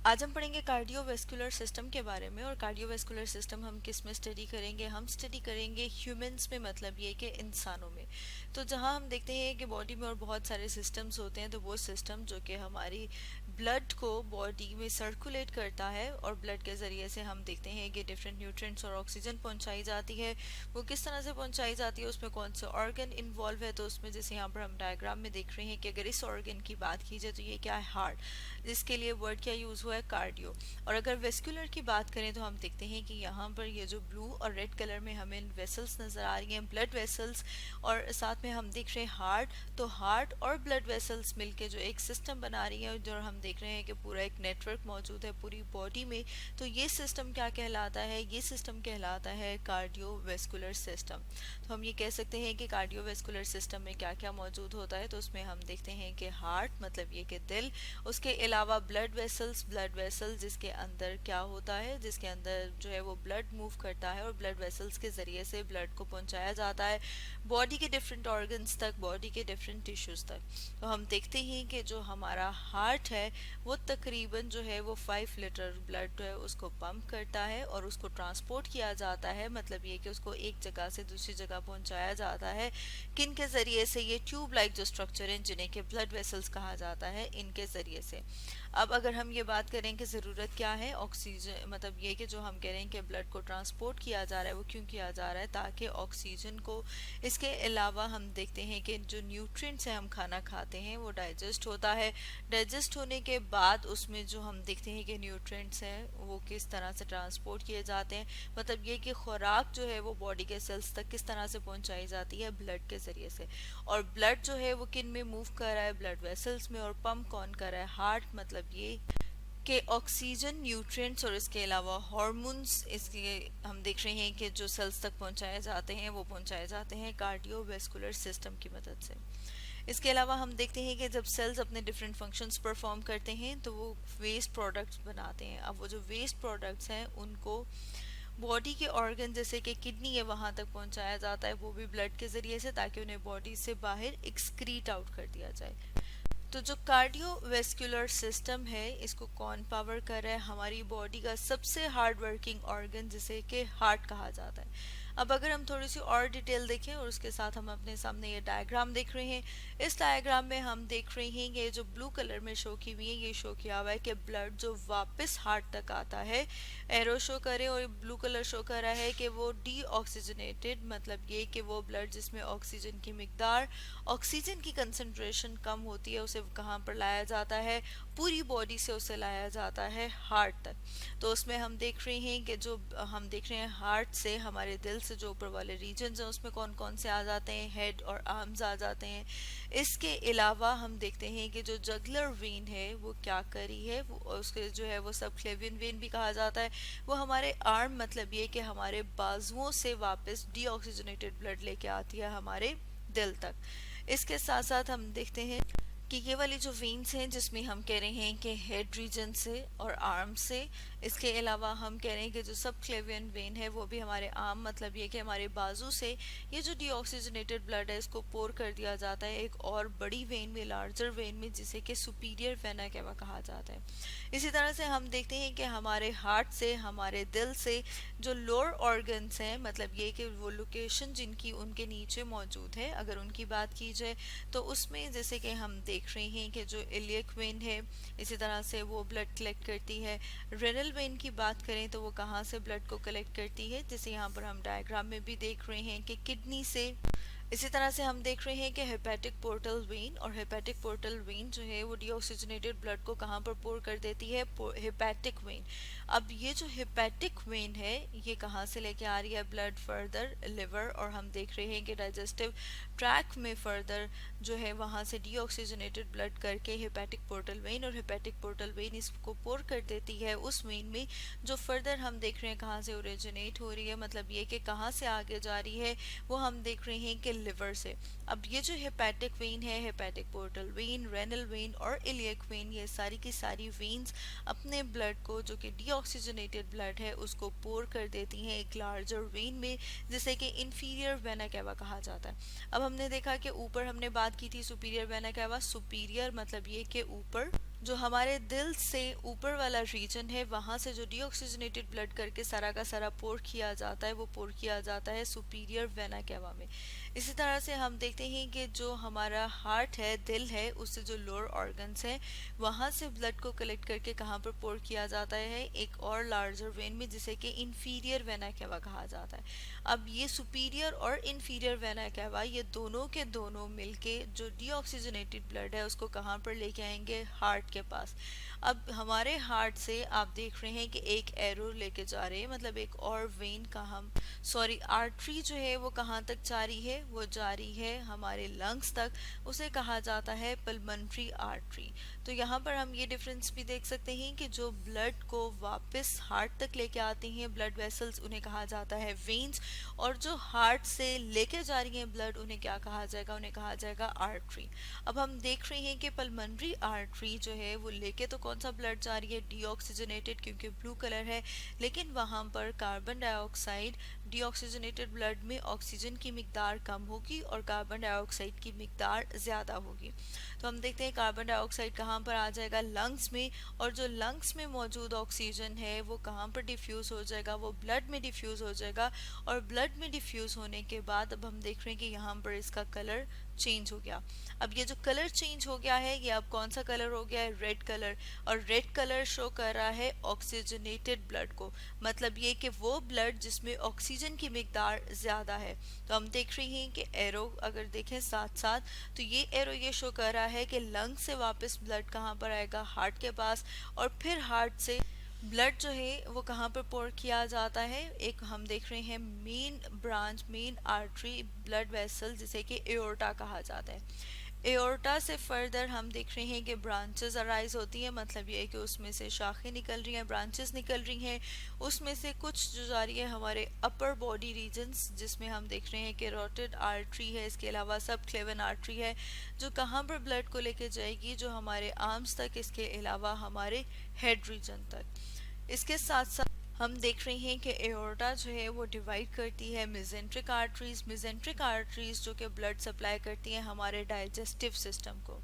आज हम पढ़ेंगे कार्डियोवैस्कुलर सिस्टम के बारे में। और कार्डियोवैस्कुलर सिस्टम हम किस में स्टडी करेंगे? हम स्टडी करेंगे ह्यूमंस में, मतलब ये कि इंसानों में। तो जहाँ हम देखते हैं कि बॉडी में और बहुत सारे सिस्टम्स होते हैं, तो वो सिस्टम जो कि हमारी ब्लड को बॉडी में सर्कुलेट करता है, और ब्लड के ज़रिए से हम देखते हैं कि डिफरेंट न्यूट्रिएंट्स और ऑक्सीजन पहुंचाई जाती है। वो किस तरह से पहुंचाई जाती है, उसमें कौन से ऑर्गन इन्वॉल्व है, तो उसमें जैसे यहाँ पर हम डायग्राम में देख रहे हैं कि अगर इस ऑर्गन की बात की जाए तो ये क्या है? हार्ट। जिसके लिए वर्ड क्या यूज़ हुआ है? कार्डियो। और अगर वेस्कुलर की बात करें तो हम देखते हैं कि यहाँ पर ये जो ब्लू और रेड कलर में हमें वेसल्स नज़र आ रही हैं, ब्लड वेसल्स, और साथ में हम देख रहे हैं हार्ट। तो हार्ट और ब्लड वेसल्स मिलके जो एक सिस्टम बना रही है, जो हम देख रहे हैं कि पूरा एक नेटवर्क मौजूद है पूरी बॉडी में। तो ये सिस्टम क्या कहलाता है? ये सिस्टम कहलाता है कार्डियोवेस्कुलर सिस्टम। तो हम ये कह सकते हैं कि कार्डियोवेस्कुलर सिस्टम में क्या क्या मौजूद होता है। तो उसमें हम देखते हैं कि हार्ट, मतलब ये कि दिल, उसके अलावा ब्लड वेसल्स, ब्लड वेसल्स जिसके अंदर क्या होता है, जिसके अंदर जो है वो ब्लड मूव करता है, और ब्लड वेसल्स के ज़रिए से ब्लड को पहुंचाया जाता है बॉडी के डिफरेंट ऑर्गन्स तक, बॉडी के डिफरेंट टिश्यूज़ तक। तो हम देखते हैं कि जो हमारा हार्ट है वो तकरीबन जो है वो 5 लीटर ब्लड जो है उसको पंप करता है और उसको ट्रांसपोर्ट किया जाता है, मतलब ये कि उसको एक जगह से दूसरी जगह पहुंचाया जाता है। किन के ज़रिए से? ये ट्यूब लाइक जो स्ट्रक्चर हैं जिन्हें के ब्लड वेसल्स कहा जाता है, इनके ज़रिए से। अब अगर हम ये बात करें कि ज़रूरत क्या है ऑक्सीजन, मतलब ये कि जो हम कह रहे हैं कि ब्लड को ट्रांसपोर्ट किया जा रहा है, वो क्यों किया जा रहा है? ताकि ऑक्सीजन को, इसके अलावा हम देखते हैं कि जो न्यूट्रिएंट्स हैं हम खाना खाते हैं वो डाइजेस्ट होता है। डाइजेस्ट होने के बाद उसमें जो हम देखते हैं कि न्यूट्रिएंट्स हैं वो किस तरह से ट्रांसपोर्ट किए जाते हैं, मतलब ये कि खुराक जो है वो बॉडी के सेल्स तक किस तरह से पहुंचाई जाती है? ब्लड के ज़रिए से। और ब्लड जो है वो किन में मूव कर रहा है? ब्लड वेसल्स में। और पंप कौन कर रहा है? हार्ट। मतलब ये कि ऑक्सीजन, न्यूट्रिएंट्स और इसके अलावा हार्मोन्स इसके हम देख रहे हैं कि जो सेल्स तक पहुंचाए जाते हैं वो पहुंचाए जाते हैं कार्डियोवैस्कुलर सिस्टम की मदद से। इसके अलावा हम देखते हैं कि जब सेल्स अपने डिफरेंट फंक्शंस परफॉर्म करते हैं तो वो वेस्ट प्रोडक्ट्स बनाते हैं। अब वो जो वेस्ट प्रोडक्ट्स हैं उनको बॉडी के ऑर्गन जैसे कि किडनी है वहां तक पहुंचाया जाता है, वो भी ब्लड के जरिए से, ताकि उन्हें बॉडी से बाहर एक्सक्रीट आउट कर दिया जाए। तो जो कार्डियोवेस्कुलर सिस्टम है इसको कौन पावर कर रहा है? हमारी बॉडी का सबसे हार्ड वर्किंग ऑर्गन जिसे कि हार्ट कहा जाता है। अब अगर हम थोड़ी सी और डिटेल देखें, और उसके साथ हम अपने सामने ये डायग्राम देख रहे हैं। इस डायग्राम में हम देख रहे हैं ये जो ब्लू कलर में शो की हुई है, ये शो किया हुआ है कि ब्लड जो वापस हार्ट तक आता है, एरो शो करे, और ब्लू कलर शो कर रहा है कि वो डीऑक्सीजनेटेड, मतलब ये कि वो ब्लड जिसमें ऑक्सीजन की मिकदार, ऑक्सीजन की कंसंट्रेशन कम होती है, उसे कहाँ पर लाया जाता है? पूरी बॉडी से उसे लाया जाता है हार्ट तक। तो उसमें हम देख रहे हैं कि जो हम देख रहे हैं हार्ट से हमारे दिल से जो ऊपर वाले रीजन्स हैं उसमें कौन कौन से आ जाते हैं? हेड और आर्म्स आ जाते हैं। इसके अलावा हम देखते हैं कि जो जगलर वेन है वो क्या करी है, वो उसके जो है वो सबक्लेवियन वेन भी कहा जाता है। वो हमारे आर्म, मतलब ये कि हमारे बाजुओं से वापस डीऑक्सीजनेटेड ब्लड लेके आती है हमारे दिल तक। इसके साथ साथ हम देखते हैं कि ये वाली जो वेन्स हैं जिसमें हम कह रहे हैं कि हेड रीजन से और आर्म से, इसके अलावा हम कह रहे हैं कि जो सब क्लेवियन वेन है वो भी हमारे आर्म, मतलब ये कि हमारे बाजू से ये जो डीऑक्सीजनेटेड ब्लड है इसको पोर कर दिया जाता है एक और बड़ी वेन में, लार्जर वेन में, जिसे कि सुपीरियर वेना केवा कहा जाता है। इसी तरह से हम देखते हैं कि हमारे हार्ट से, हमारे दिल से जो लोअर ऑर्गन्स हैं, मतलब ये कि वो लोकेशन जिनकी उनके नीचे मौजूद है, अगर उनकी बात की जाए तो उसमें जैसे कि हम देख रहे हैं कि जो इलियक वेन है इसी तरह से वो ब्लड कलेक्ट करती है। रेनल वेन की बात करें तो वो कहाँ से ब्लड को कलेक्ट करती है? जैसे यहाँ पर हम डायग्राम में भी देख रहे हैं कि किडनी से। इसी तरह से हम देख रहे हैं कि हेपेटिक पोर्टल वेन, और हेपेटिक पोर्टल वेन जो है वो डीऑक्सीजनेटेड ब्लड को कहाँ पर पोर कर देती है? Hepatic when. अब ये जो हेपेटिक वेन है ये कहाँ से लेके आ रही है ब्लड? फर्दर लिवर, और हम देख रहे हैं कि डाइजेस्टिव ट्रैक में फर्दर जो है वहाँ से डीऑक्सीजनेटेड ब्लड करके हेपेटिक पोर्टल वेन, और हेपेटिक पोर्टल वेन इसको पोर कर देती है उस वेन में जो फर्दर हम देख रहे हैं कहाँ से ओरिजिनेट हो रही है, मतलब ये कि कहाँ से आगे जा रही है, वो हम देख रहे हैं कि लिवर से। अब ये जो हेपेटिक वेन है, hepatic portal vein, renal vein और इलियक वेन, ये सारी की सारी वेन्स अपने ब्लड को जो कि डीऑक्सीजनेटेड ब्लड है उसको पोर कर देती हैं एक लार्जर वेन में, जिसे कि इंफीरियर वेना केवा कहा जाता है। अब हमने देखा कि ऊपर हमने बात की थी सुपीरियर वेना केवा। सुपीरियर मतलब ये कि ऊपर, जो हमारे दिल से ऊपर वाला रीजन है वहाँ से जो डीऑक्सीजनेटेड ब्लड करके सारा का सारा पोर किया जाता है वो पोर किया जाता है सुपीरियर वेना केवा में। इसी तरह से हम देखते हैं कि जो हमारा हार्ट है, दिल है, उससे जो लोअर ऑर्गन्स हैं वहाँ से ब्लड को कलेक्ट करके कहाँ पर पोर किया जाता है, एक और लार्जर वेन में जिसे कि इंफीरियर वेना केवा कहा जाता है। अब ये सुपीरियर और इंफीरियर वेना केवा ये दोनों के दोनों मिलके जो डीऑक्सीजनेटेड ब्लड है उसको कहाँ पर लेके आएंगे, हार्ट के पास। अब हमारे हार्ट से आप देख रहे हैं कि एक एरो लेके जा रहे हैं, मतलब एक और वेन का हम सॉरी आर्टरी जो है वो कहाँ तक जा रही है, वो जा रही है हमारे लंग्स तक, उसे कहा जाता है पल्मोनरी आर्टरी। तो यहाँ पर हम ये डिफरेंस भी देख सकते हैं कि जो ब्लड को वापस हार्ट तक लेके आते हैं ब्लड वेसल्स उन्हें कहा जाता है वेन्स, और जो हार्ट से लेके जा रही हैं ब्लड उन्हें क्या कहा जाएगा, उन्हें कहा जाएगा आर्टरी। अब हम देख रहे हैं कि पल्मोनरी आर्टरी जो है वो लेके तो कौन सा ब्लड जा रही है, डीऑक्सीजनेटेड, क्योंकि ब्लू कलर है, लेकिन वहां पर कार्बन डाइऑक्साइड, डीऑक्सीजनेटेड ब्लड में ऑक्सीजन की मिकदार कम होगी और कार्बन डाइऑक्साइड की मिकदार ज़्यादा होगी। तो हम देखते हैं कार्बन डाइऑक्साइड कहाँ पर आ जाएगा, लंग्स में, और जो लंग्स में मौजूद ऑक्सीजन है वो कहाँ पर डिफ्यूज़ हो जाएगा, वो ब्लड में डिफ्यूज़ हो जाएगा, और ब्लड में डिफ्यूज़ होने के बाद अब हम देख रहे हैं कि यहाँ पर इसका कलर चेंज हो गया। अब ये जो कलर चेंज हो गया है ये अब कौन सा कलर हो गया है, रेड कलर, और रेड कलर शो कर रहा है ऑक्सीजनेटेड ब्लड को, मतलब ये कि वो ब्लड जिसमें ऑक्सीजन की मिकदार ज़्यादा है। तो हम देख रहे हैं कि एरो अगर देखें साथ साथ, तो ये एरो ये शो कर रहा है कि लंग से वापस ब्लड कहाँ पर आएगा, हार्ट के पास, और फिर हार्ट से ब्लड जो है वो कहाँ पर पोर किया जाता है, एक हम देख रहे हैं main branch, main artery blood vessel जिसे कि एओर्टा कहा जाता है। एओर्टा से फर्दर हम देख रहे हैं कि ब्रांचेस अराइज होती हैं, मतलब ये है कि उसमें से शाखें निकल रही हैं, ब्रांचेस निकल रही हैं, उसमें से कुछ जो जा रही है हमारे अपर बॉडी रीजन्स, जिसमें हम देख रहे हैं कि रोटेड आर्टरी है, इसके अलावा सब क्लेवन आर्टरी है जो कहाँ पर ब्लड को लेके जाएगी, जो हमारे आर्म्स तक, इसके अलावा हमारे हेड रीजन तक। इसके साथ साथ हम देख रहे हैं कि एओर्टा जो है वो डिवाइड करती है मेसेंट्रिक आर्टरीज जो कि ब्लड सप्लाई करती हैं हमारे डाइजेस्टिव सिस्टम को।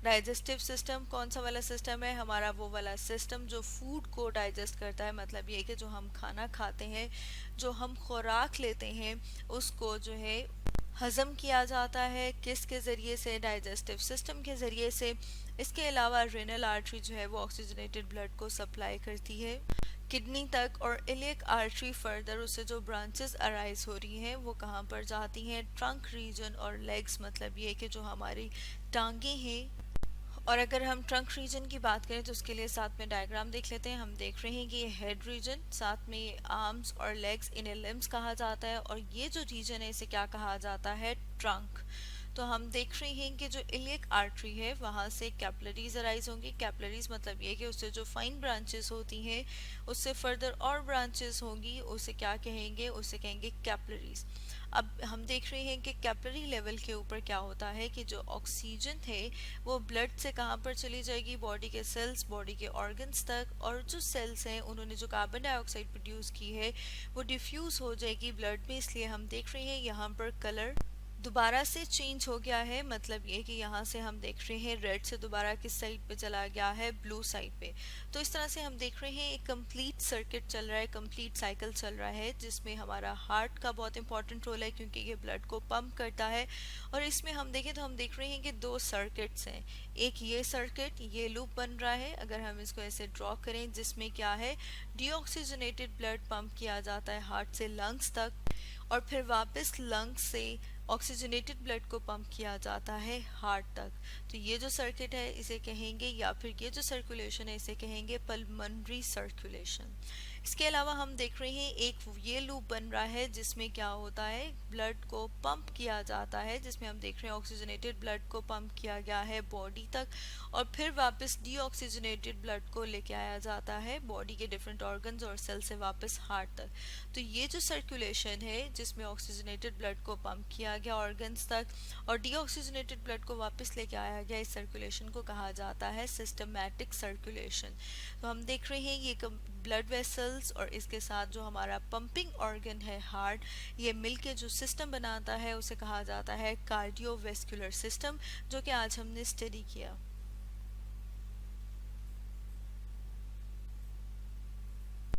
डाइजेस्टिव सिस्टम कौन सा वाला सिस्टम है, हमारा वो वाला सिस्टम जो फूड को डाइजेस्ट करता है, मतलब ये कि जो हम खाना खाते हैं, जो हम खुराक लेते हैं, उसको जो है हजम किया जाता है किसके ज़रिए से, डाइजेस्टिव सिस्टम के ज़रिए से। इसके अलावा रेनल आर्टरी जो है वो ऑक्सीजनेटेड ब्लड को सप्लाई करती है किडनी तक, और इलियक आर्टरी फर्दर उससे जो ब्रांचेस अराइज हो रही हैं वो कहाँ पर जाती हैं, ट्रंक रीजन और लेग्स, मतलब ये कि जो हमारी टांगे हैं। और अगर हम ट्रंक रीजन की बात करें तो उसके लिए साथ में डायग्राम देख लेते हैं। हम देख रहे हैं कि ये हेड रीजन, साथ में आर्म्स और लेग्स, इन्हें लिम्स कहा जाता है, और ये जो रीजन है इसे क्या कहा जाता है, ट्रंक। तो हम देख रहे हैं कि जो इलियक आर्टरी है वहाँ से कैपिलरीज अराइज होंगी। कैपिलरीज मतलब ये कि उससे जो फाइन ब्रांचेस होती हैं उससे फर्दर और ब्रांचेस होंगी, उसे क्या कहेंगे, उसे कहेंगे कैपिलरीज। अब हम देख रहे हैं कि कैपिलरी लेवल के ऊपर क्या होता है कि जो ऑक्सीजन है वो ब्लड से कहाँ पर चली जाएगी, बॉडी के सेल्स, बॉडी के ऑर्गन्स तक, और जो सेल्स हैं उन्होंने जो कार्बन डाइऑक्साइड प्रोड्यूस की है वो डिफ्यूज हो जाएगी ब्लड में। इसलिए हम देख रहे हैं यहाँ पर कलर दोबारा से चेंज हो गया है, मतलब ये कि यहाँ से हम देख रहे हैं रेड से दोबारा किस साइड पे चला गया है, ब्लू साइड पे। तो इस तरह से हम देख रहे हैं एक कंप्लीट सर्किट चल रहा है, कंप्लीट साइकिल चल रहा है, जिसमें हमारा हार्ट का बहुत इंपॉर्टेंट रोल है क्योंकि ये ब्लड को पंप करता है। और इसमें हम देखें तो हम देख रहे हैं कि दो सर्किट्स हैं, एक ये सर्किट, ये लूप बन रहा है, अगर हम इसको ऐसे ड्रॉ करें, जिसमें क्या है, डीऑक्सीजनेटेड ब्लड पंप किया जाता है हार्ट से लंग्स तक, और फिर वापस लंग्स से ऑक्सीजनेटेड ब्लड को पंप किया जाता है हार्ट तक। तो ये जो सर्किट है इसे कहेंगे, या फिर ये जो सर्कुलेशन है इसे कहेंगे पल्मोनरी सर्कुलेशन। इसके अलावा हम देख रहे हैं एक ये लूप बन रहा है जिसमें क्या होता है, ब्लड को पंप किया जाता है, जिसमें हम देख रहे हैं ऑक्सीजनेटेड ब्लड को पंप किया गया है बॉडी तक, और फिर वापस डीऑक्सीजनेटेड ब्लड को लेके आया जाता है बॉडी के डिफरेंट ऑर्गन्स और सेल से वापस हार्ट तक। तो ये जो सर्कुलेशन है जिसमें ऑक्सीजनेटेड ब्लड को पंप किया गया ऑर्गन्स तक और डीऑक्सीजनेटेड ब्लड को वापस लेके आया गया, इस सर्कुलेशन को कहा जाता है सिस्टमैटिक सर्कुलेशन। तो हम देख रहे हैं ये ब्लड वेसल्स और इसके साथ जो हमारा पंपिंग ऑर्गन है हार्ट, ये मिलके जो सिस्टम बनाता है उसे कहा जाता है कार्डियोवैस्कुलर सिस्टम, जो कि आज हमने स्टडी किया।